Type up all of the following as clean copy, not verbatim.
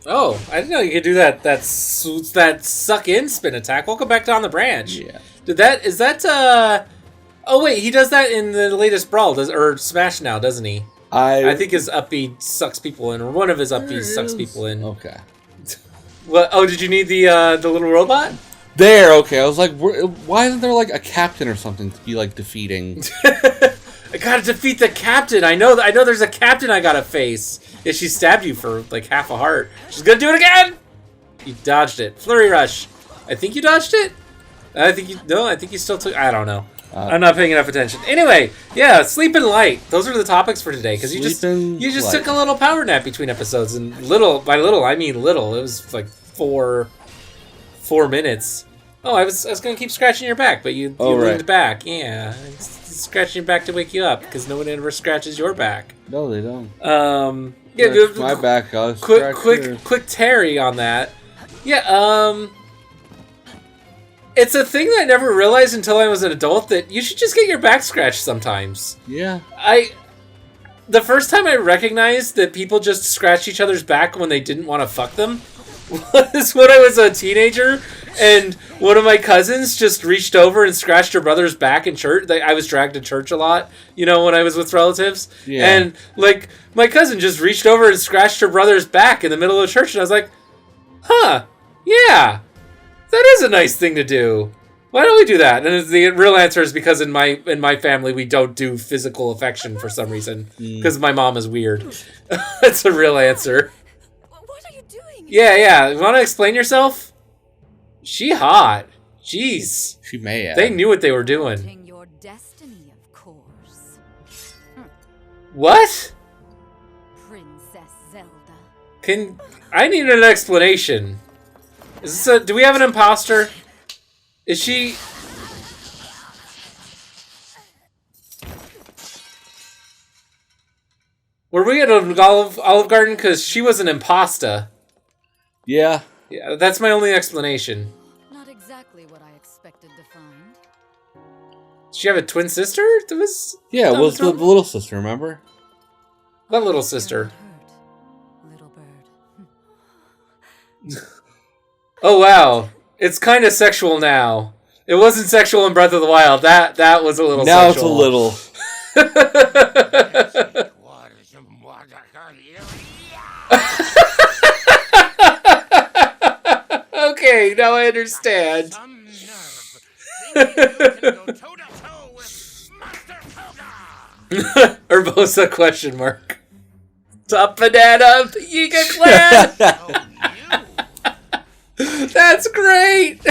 Oh, I didn't know you could do that. That suck in spin attack. Welcome back to On the Branch. Yeah. Is that? Oh wait, he does that in the latest Brawl, or Smash now, doesn't he? I think his up B sucks people in, or one of his up Bs sucks people in. Okay. What? Oh, did you need the little robot? There. Okay. I was like, why isn't there like a captain or something to be like defeating? I gotta defeat the captain. I know there's a captain I gotta face. Yeah, she stabbed you for like half a heart. She's gonna do it again. You dodged it. Flurry rush. I think you dodged it. I think you still took. I don't know. I'm not paying enough attention. Anyway, yeah, sleep and light. Those are the topics for today because you just took a little power nap between episodes, and by little I mean little. It was like 4 minutes. Oh, I was gonna keep scratching your back, but you leaned back. Yeah, scratching your back to wake you up because no one ever scratches your back. No, they don't. Yeah, my back. Quick Terry on that. Yeah. It's a thing that I never realized until I was an adult that you should just get your back scratched sometimes. Yeah. The first time I recognized that people just scratched each other's back when they didn't want to fuck them was when I was a teenager, and one of my cousins just reached over and scratched her brother's back in church. I was dragged to church a lot, when I was with relatives. Yeah. And, my cousin just reached over and scratched her brother's back in the middle of church, and I was like, huh, yeah. That is a nice thing to do. Why don't we do that? And the real answer is because in my family we don't do physical affection for some reason. Because my mom is weird. That's a real answer. What are you doing? Yeah. You want to explain yourself? She hot. Jeez. She may have. They knew what they were doing. Your destiny, of course. What? Princess Zelda. I need an explanation. Do we have an imposter? Is she... Were we at an Olive Garden? Because she was an imposter. Yeah. Yeah, that's my only explanation. Not exactly what I expected to find. Did she have a twin sister? Yeah, it was the little sister, remember? What little sister? Little bird. Oh wow, it's kind of sexual now. It wasn't sexual in Breath of the Wild. That was a little now sexual. Now it's a little. Okay, now I understand. Urbosa question mark. Top banana, Yiga clan. That's great!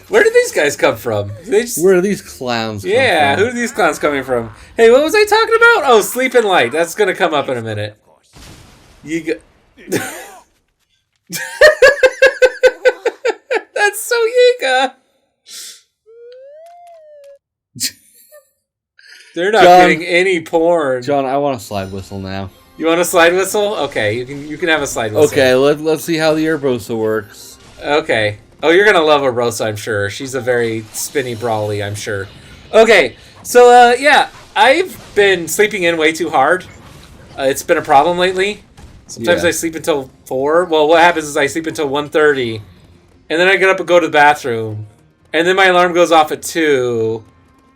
Where did these guys come from? Where do these clowns come from? Yeah, who are these clowns coming from? Hey, what was I talking about? Oh, Sleep and Light. That's going to come up in a minute. That's so Yiga! They're not getting any porn. John, I want a slide whistle now. You want a slide whistle? Okay, you can have a slide whistle. Okay, let's see how the Urbosa works. Okay. Oh, you're gonna love Urbosa, I'm sure. She's a very spinny brawly, I'm sure. Okay, so yeah, I've been sleeping in way too hard. It's been a problem lately. Sometimes I sleep until 4. Well, what happens is I sleep until 1:30, and then I get up and go to the bathroom, and then my alarm goes off at 2,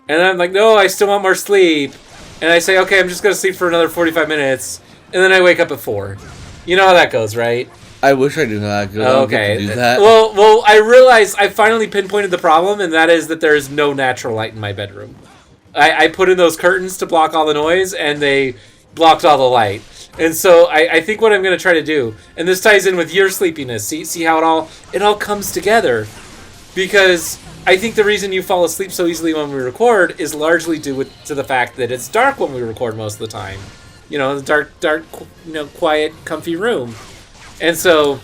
and then I'm like, no, I still want more sleep, and I say, okay, I'm just gonna sleep for another 45 minutes. And then I wake up at 4. You know how that goes, right? I wish I knew how that goes. Okay. Do that. Well, I realized I finally pinpointed the problem, and that is that there is no natural light in my bedroom. I put in those curtains to block all the noise, and they blocked all the light. And so I think what I'm going to try to do, and this ties in with your sleepiness. See how it all comes together, because I think the reason you fall asleep so easily when we record is largely due to the fact that it's dark when we record most of the time. The dark, quiet, comfy room. And so,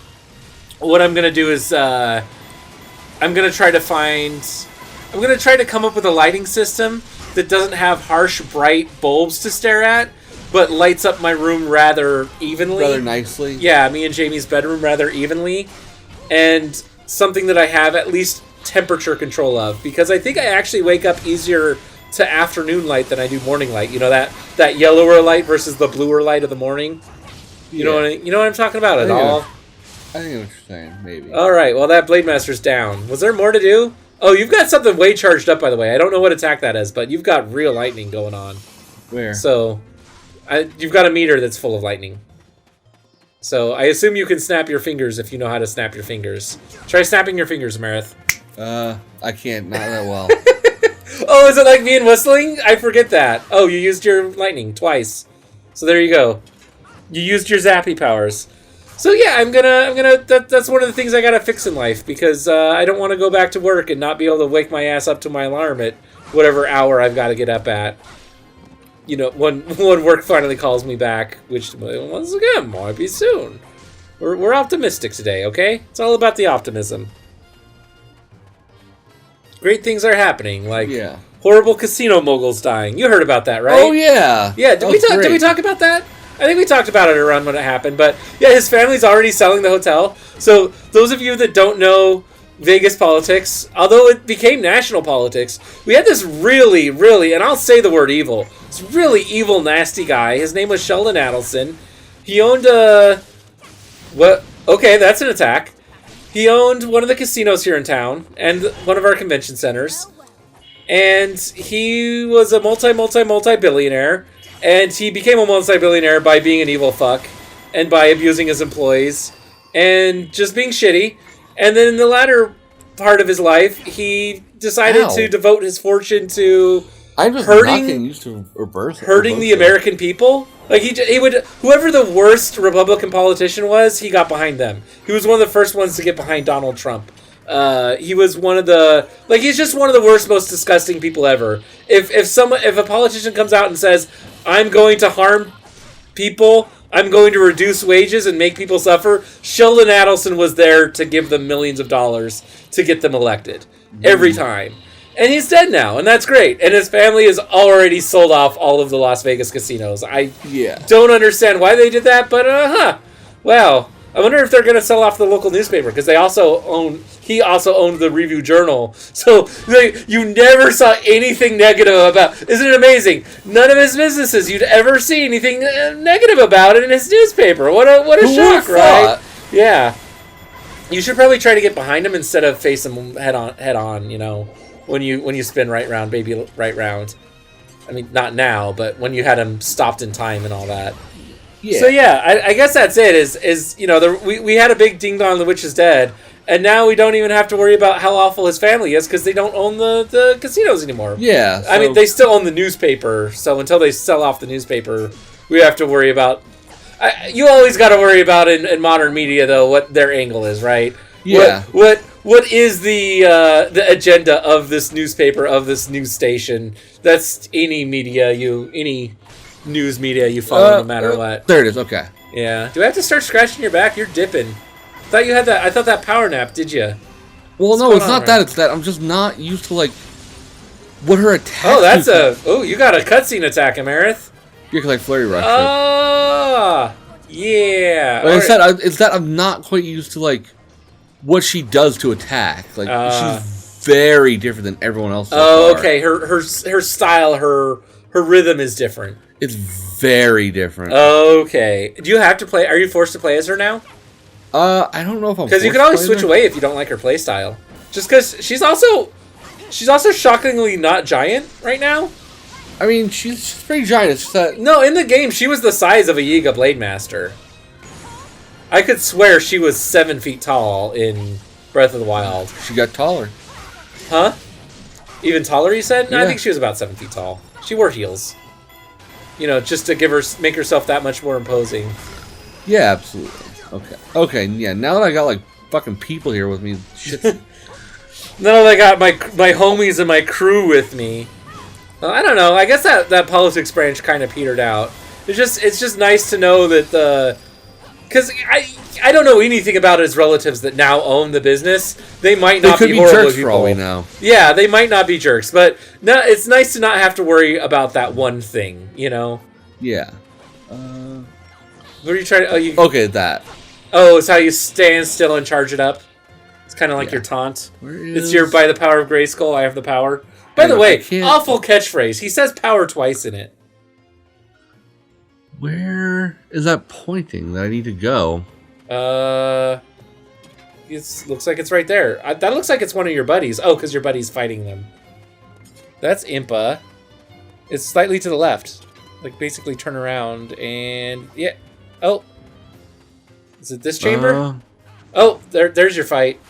what I'm going to do is, I'm going to try to come up with a lighting system that doesn't have harsh, bright bulbs to stare at, but lights up my room rather evenly. Rather nicely? Yeah, me and Jamie's bedroom rather evenly. And something that I have at least temperature control of, because I think I actually wake up easier to afternoon light than I do morning light. That yellower light versus the bluer light of the morning. You know what I'm talking about at all? I think I know what you're saying. Maybe. All right. Well, that Blade Master's down. Was there more to do? Oh, you've got something way charged up, by the way. I don't know what attack that is, but you've got real lightning going on. Where? So, you've got a meter that's full of lightning. So, I assume you can snap your fingers if you know how to snap your fingers. Try snapping your fingers, Amarith. I can't. Not that well. Oh, is it like me and whistling? I forget that. Oh, you used your lightning twice. So there you go. You used your zappy powers. So yeah, that's one of the things I gotta fix in life, because I don't want to go back to work and not be able to wake my ass up to my alarm at whatever hour I've got to get up at. You know, when work finally calls me back, which once again might be soon. We're optimistic today, okay? It's all about the optimism. Great things are happening, like horrible casino moguls dying. You heard about that, right? Oh yeah. Yeah. Did we talk about that? I think we talked about it around when it happened, but yeah, his family's already selling the hotel. So those of you that don't know Vegas politics, although it became national politics, we had this really, really, and I'll say the word evil, this really evil, nasty guy. His name was Sheldon Adelson. He owned okay, that's an attack. He owned one of the casinos here in town and one of our convention centers. And he was a multi-billionaire. And he became a multi-billionaire by being an evil fuck and by abusing his employees and just being shitty. And then in the latter part of his life, he decided to devote his fortune to hurting the American people. Like he would, whoever the worst Republican politician was, he got behind them. He was one of the first ones to get behind Donald Trump. He was one of the, he's just one of the worst, most disgusting people ever. If a politician comes out and says, I'm going to harm people, I'm going to reduce wages and make people suffer, Sheldon Adelson was there to give them millions of dollars to get them elected. Every time. And he's dead now, and that's great. And his family has already sold off all of the Las Vegas casinos. I don't understand why they did that, but wow. I wonder if they're going to sell off the local newspaper, because he also owned the Review Journal. So you never saw anything negative about. Isn't it amazing? None of his businesses you'd ever see anything negative about in his newspaper. What a shock, right? Yeah. You should probably try to get behind him instead of face him head on, you know, when you spin right round, baby, right round. I mean, not now, but when you had him stopped in time and all that. Yeah. So yeah, I guess that's it. Is you know, we had a big ding dong, the witch is dead, and now we don't even have to worry about how awful his family is because they don't own the casinos anymore. Yeah. So. I mean, they still own the newspaper, so until they sell off the newspaper, we have to worry about. You always got to worry about in modern media though what their angle is, right? Yeah. What is the agenda of this newspaper, of this news station? That's any news media you follow, no matter what. There it is. Okay. Yeah. Do I have to start scratching your back? You're dipping. I thought you had that. I thought that power nap. Did you? Well, no, it's not that. It's that I'm just not used to what her attack. Oh, that's you got a cutscene attack, Amarith. You can flurry rush. Yeah. But it's that I'm not quite used to what she does to attack. She's very different than everyone else. Okay. Her style, her rhythm is different. It's very different. Okay. Do you have to play? Are you forced to play as her now? I don't know if I'm. Because you can always switch away if you don't like her play style. Just because she's also shockingly not giant right now. I mean, she's pretty giant. It's just that no, in the game she was the size of a Yiga Blade Master. I could swear she was 7 feet tall in Breath of the Wild. She got taller. Huh? Even taller, you said? No, yeah. I think she was about 7 feet tall. She wore heels. You know, just to make herself that much more imposing. Yeah, absolutely. Okay, yeah, now that I got, fucking people here with me, shit. Now that I got my homies and my crew with me. I don't know, I guess that politics branch kind of petered out. It's just nice to know that because I don't know anything about his relatives that now own the business. They might not be horrible jerks people. For all we know. Yeah, they might not be jerks, but no, it's nice to not have to worry about that one thing, you know? Yeah. What are you trying to... Okay, that. Oh, it's how you stand still and charge it up? It's kind of like your taunt. It's your by the power of Grayskull, I have the power. By the way, awful catchphrase. He says power twice in it. Where... Where is that pointing that I need to go? It looks like it's right there. That looks like it's one of your buddies. Oh, because your buddy's fighting them. That's Impa. It's slightly to the left. Like, basically turn around and... Yeah. Oh. Is it this chamber? Oh, there's your fight.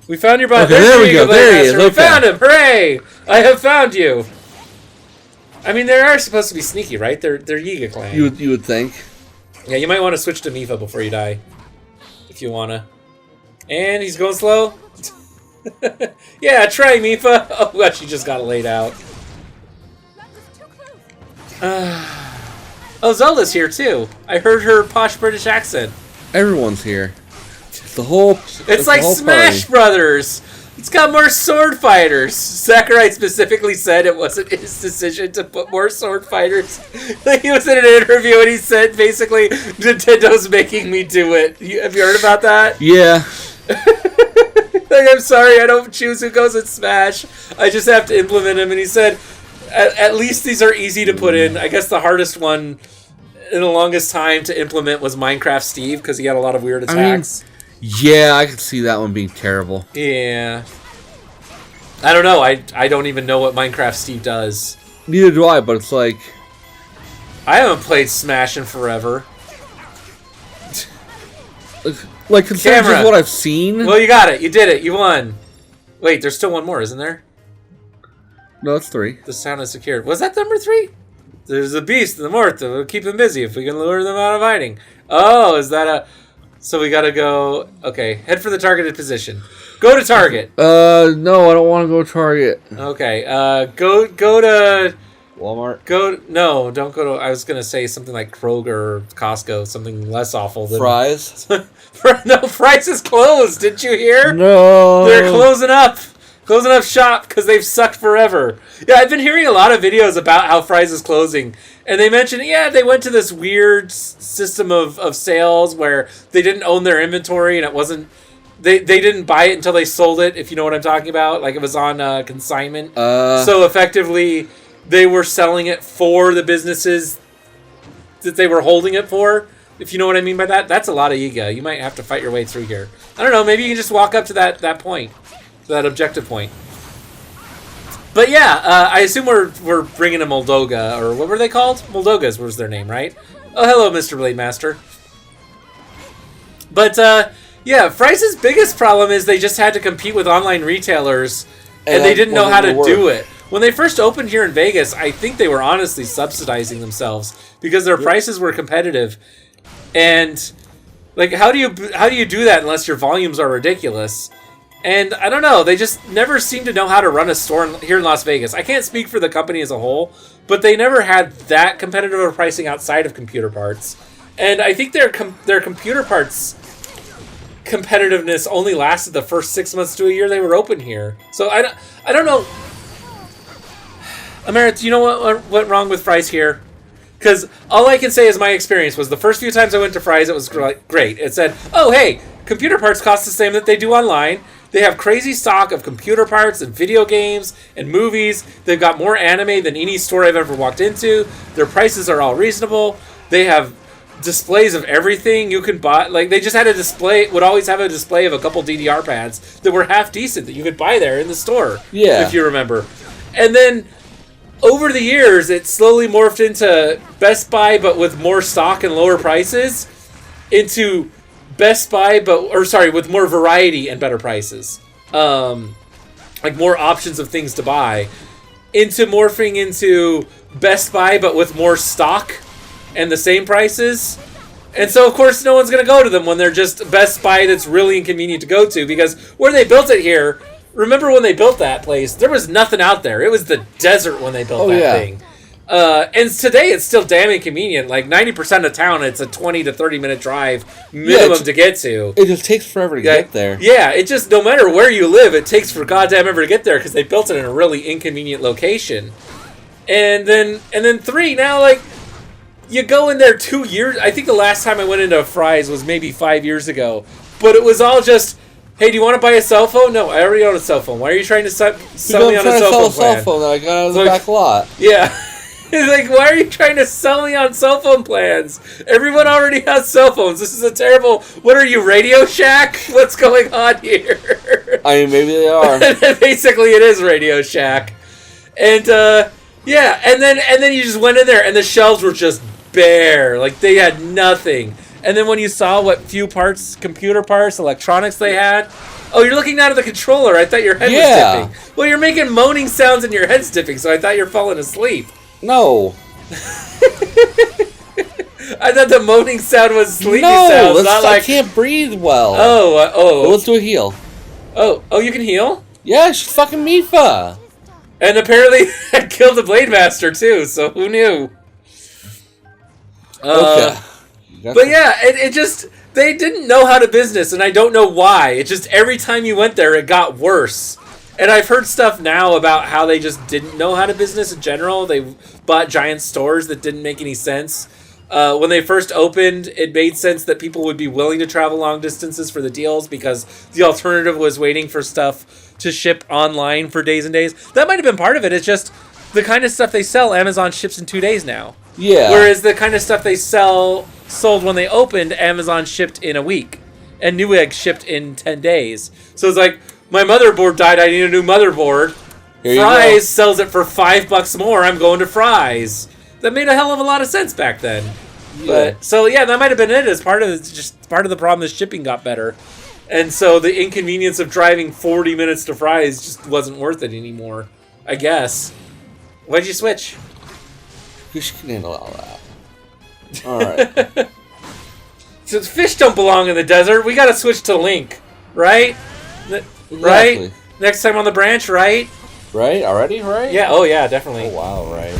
We found your buddy. Okay, there we go. There he is. We found him. Hooray! I have found you. I mean, they are supposed to be sneaky, right? They're Yiga clan. You would think. Yeah, you might want to switch to Mifa before you die. If you want to. And he's going slow. Yeah, try Mifa. Oh, gosh, she just got laid out. Oh, Zelda's here, too. I heard her posh British accent. Everyone's here. The whole... It's like Smash Brothers. It's got more sword fighters. Sakurai specifically said it wasn't his decision to put more sword fighters. He was in an interview and he said, basically, Nintendo's making me do it. Have you heard about that? Yeah. Like, I'm sorry, I don't choose who goes in Smash. I just have to implement him. And he said, at least these are easy to put in. I guess the hardest one in the longest time to implement was Minecraft Steve, because he had a lot of weird attacks. Yeah, I could see that one being terrible. Yeah. I don't know. I don't even know what Minecraft Steve does. Neither do I, but it's like... I haven't played Smash in forever. Like, considering just what I've seen... Well, you got it. You did it. You won. Wait, there's still one more, isn't there? No, it's 3. The sound is secured. Was that number 3? There's a beast in the north. We'll keep them busy if we can lure them out of hiding. Oh, is that a... So we gotta go... Okay, head for the targeted position. Go to target. No, I don't want to go target. Okay, go to... Walmart? No, don't go to... I was gonna say something like Kroger or Costco, something less awful than... Fry's? No, Fry's is closed, didn't you hear? No! They're closing up! Closing up shop because they've sucked forever. Yeah, I've been hearing a lot of videos about how Fry's is closing. And they mentioned, they went to this weird system of sales where they didn't own their inventory and it wasn't... They didn't buy it until they sold it, if you know what I'm talking about. Like, it was on consignment. So, effectively, they were selling it for the businesses that they were holding it for, if you know what I mean by that. That's a lot of Yiga. You might have to fight your way through here. I don't know, maybe you can just walk up to that point. That objective point. But yeah, I assume we're bringing a Moldoga, or what were they called? Moldogas was their name, right? Oh, hello, Mr. Blade Master. But yeah, Fry's biggest problem is they just had to compete with online retailers, and they didn't know how to do it. When they first opened here in Vegas, I think they were honestly subsidizing themselves because their prices were competitive, and like how do you do that unless your volumes are ridiculous? And I don't know, they just never seem to know how to run a store here in Las Vegas. I can't speak for the company as a whole, but they never had that competitive of pricing outside of computer parts. And I think their computer parts competitiveness only lasted the first 6 months to a year they were open here. So I don't know. Amarith, do you know what went wrong with Fry's here? Because all I can say is my experience was the first few times I went to Fry's, it was great. It said, oh, hey, computer parts cost the same that they do online. They have crazy stock of computer parts and video games and movies. They've got more anime than any store I've ever walked into. Their prices are all reasonable. They have displays of everything you can buy. Like, they just had a display, would always have a display of a couple DDR pads that were half decent that you could buy there in the store. Yeah. If you remember. And then over the years, it slowly morphed into Best Buy, but with more stock and lower prices, into Best Buy, with more variety and better prices. Like more options of things to buy. Into morphing into Best Buy, but with more stock and the same prices. And so, of course, no one's going to go to them when they're just Best Buy that's really inconvenient to go to. Because where they built it here, remember when they built that place, there was nothing out there. It was the desert when they built that thing. And today it's still damn inconvenient. Like 90% of town, it's a 20 to 30 minute drive minimum to get to. It just takes forever to get there. Yeah, it just, no matter where you live, it takes for goddamn ever to get there because they built it in a really inconvenient location. And then 3, now like, you go in there 2 years. I think the last time I went into Fry's was maybe 5 years ago. But it was all just, hey, do you want to buy a cell phone? No, I already own a cell phone. Why are you trying to sell me on a cell phone plan? Cell phone that I got out of the back lot. Yeah. Like, why are you trying to sell me on cell phone plans? Everyone already has cell phones. This is a terrible... What are you, Radioshack? What's going on here? I mean, maybe they are. Basically, it is Radioshack. And, yeah, and then you just went in there, and the shelves were just bare. Like, they had nothing. And then when you saw what few parts, computer parts, electronics they had... Oh, you're looking down at the controller. I thought your head was dipping. Well, you're making moaning sounds and your head's dipping, so I thought you were falling asleep. No. I thought the moaning sound was sleepy sounds, not like... I can't breathe well. Oh. Let's do a heal. Oh, you can heal? Yeah, she's fucking Mifa. And apparently I killed the Blade Master, too, so who knew? Okay. But yeah, it just... They didn't know how to business, and I don't know why. It just, every time you went there, it got worse. And I've heard stuff now about how they just didn't know how to business in general. They bought giant stores that didn't make any sense. When they first opened, it made sense that people would be willing to travel long distances for the deals because the alternative was waiting for stuff to ship online for days and days. That might have been part of it. It's just the kind of stuff they sell, Amazon ships in 2 days now. Yeah. Whereas the kind of stuff they sold when they opened, Amazon shipped in a week. And Newegg shipped in 10 days. So it's like, my motherboard died, I need a new motherboard. Fry's sells it for $5 more, I'm going to Fry's. That made a hell of a lot of sense back then. Yeah. But so yeah, that might have been it as part of the problem is shipping got better. And so the inconvenience of driving 40 minutes to Fry's just wasn't worth it anymore, I guess. Why'd you switch? Because she can handle all that. Alright. So fish don't belong in the desert. We gotta switch to Link, right? Exactly. Right? Next time on the branch, right? Right? Already? Right? Yeah, oh yeah, definitely. Oh wow, right.